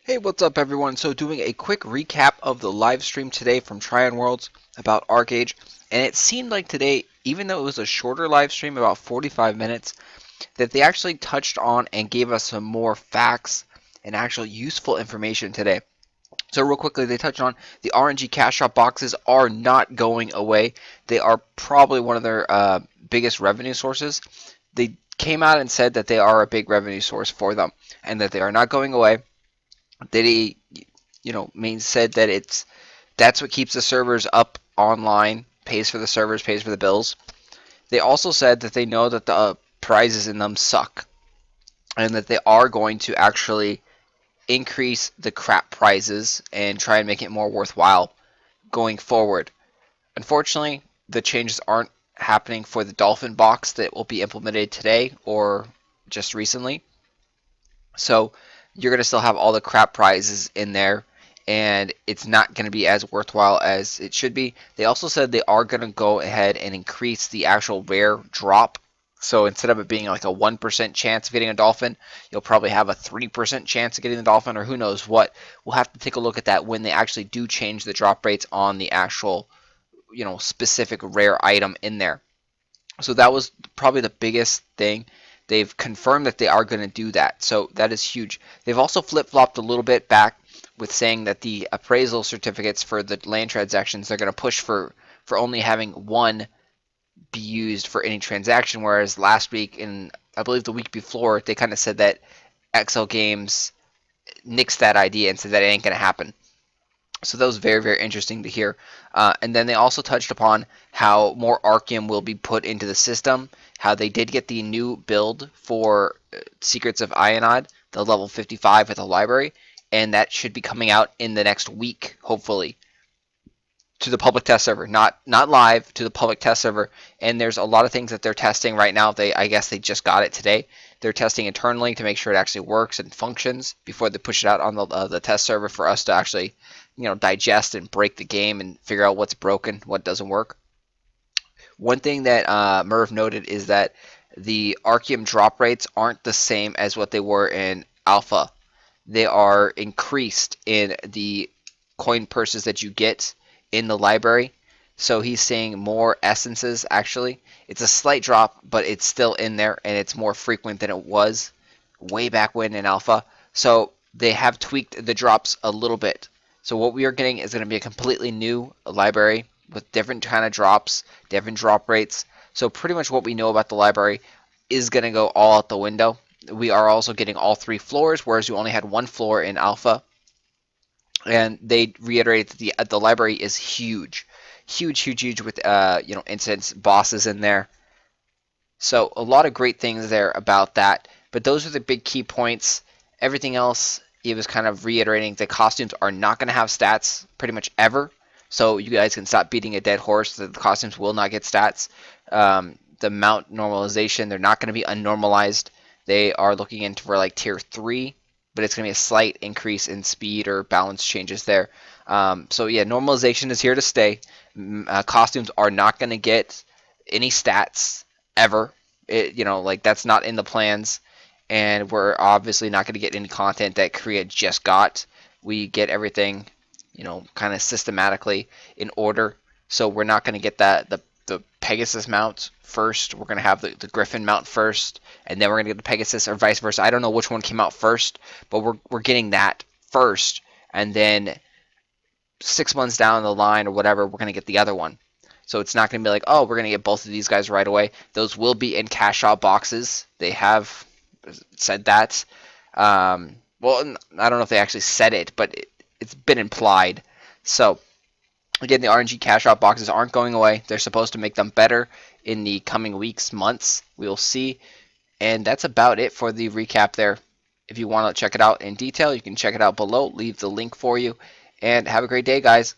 Hey, what's up everyone? So doing a quick recap of the live stream today from Trion Worlds about Archeage, and it seemed like today, even though it was a shorter live stream, about 45 minutes, that they actually touched on and gave us some more facts and actual useful information today. So real quickly, they touched on the RNG cash out boxes are not going away. They are probably one of their biggest revenue sources. They came out and said that they are a big revenue source for them and that they are not going away. They, said that that's what keeps the servers up online, pays for the servers, pays for the bills. They also said that they know that the prizes in them suck, and that they are going to actually increase the crap prizes and try and make it more worthwhile going forward. Unfortunately, the changes aren't happening for the Dolphin box that will be implemented today or just recently. So you're going to still have all the crap prizes in there, and it's not going to be as worthwhile as it should be. They also said they are going to go ahead and increase the actual rare drop. So instead of it being like a 1% chance of getting a dolphin, you'll probably have a 3% chance of getting the dolphin, or who knows what. We'll have to take a look at that when they actually do change the drop rates on the actual, specific rare item in there. So that was probably the biggest thing. They've confirmed that they are going to do that. So that is huge. They've also flip-flopped a little bit back with saying that the appraisal certificates for the land transactions, they're going to push for only having one be used for any transaction, whereas last week and I believe the week before, they kind of said that XL Games nixed that idea and said that it ain't going to happen. So that was very, very interesting to hear. And then they also touched upon how more Archeum will be put into the system, how they did get the new build for Secrets of Ionod, the level 55 at the library, and that should be coming out in the next week, hopefully, to the public test server, not live, to the public test server. And there's a lot of things that they're testing right now. I guess they just got it today. They're testing internally to make sure it actually works and functions before they push it out on the test server for us to actually, digest and break the game and figure out what's broken, what doesn't work. One thing that Merv noted is that the Archeum drop rates aren't the same as what they were in Alpha. They are increased in the coin purses that you get in the library. So he's seeing more essences actually. It's a slight drop, but it's still in there and it's more frequent than it was way back when in Alpha. So they have tweaked the drops a little bit. So what we are getting is going to be a completely new library with different kind of drops, different drop rates. So pretty much what we know about the library is going to go all out the window. We are also getting all three floors, whereas you only had one floor in Alpha. And they reiterated that the library is huge, huge with incidents, bosses in there. So a lot of great things there about that. But those are the big key points. Everything else, it was kind of reiterating the costumes are not going to have stats pretty much ever. So you guys can stop beating a dead horse. The costumes will not get stats. The mount normalization, they're not going to be unnormalized. They are looking into for like tier 3, but it's going to be a slight increase in speed or balance changes there. So yeah, normalization is here to stay. Costumes are not going to get any stats ever. That's not in the plans, and we're obviously not going to get any content that Korea just got. We get everything, kind of systematically in order. So we're not going to get the Pegasus mount first. We're going to have the Griffin mount first, and then we're going to get the Pegasus, or vice versa. I don't know which one came out first, but we're getting that first, and then 6 months down the line or whatever, we're going to get the other one. So it's not going to be like, oh, we're going to get both of these guys right away. Those will be in cash out boxes. They have said that. Well, I don't know if they actually said it, but it's been implied. So again, the RNG cash out boxes aren't going away. They're supposed to make them better in the coming weeks, months. We'll see. And that's about it for the recap there. If you want to check it out in detail, you can check it out below. Leave the link for you. And have a great day, guys.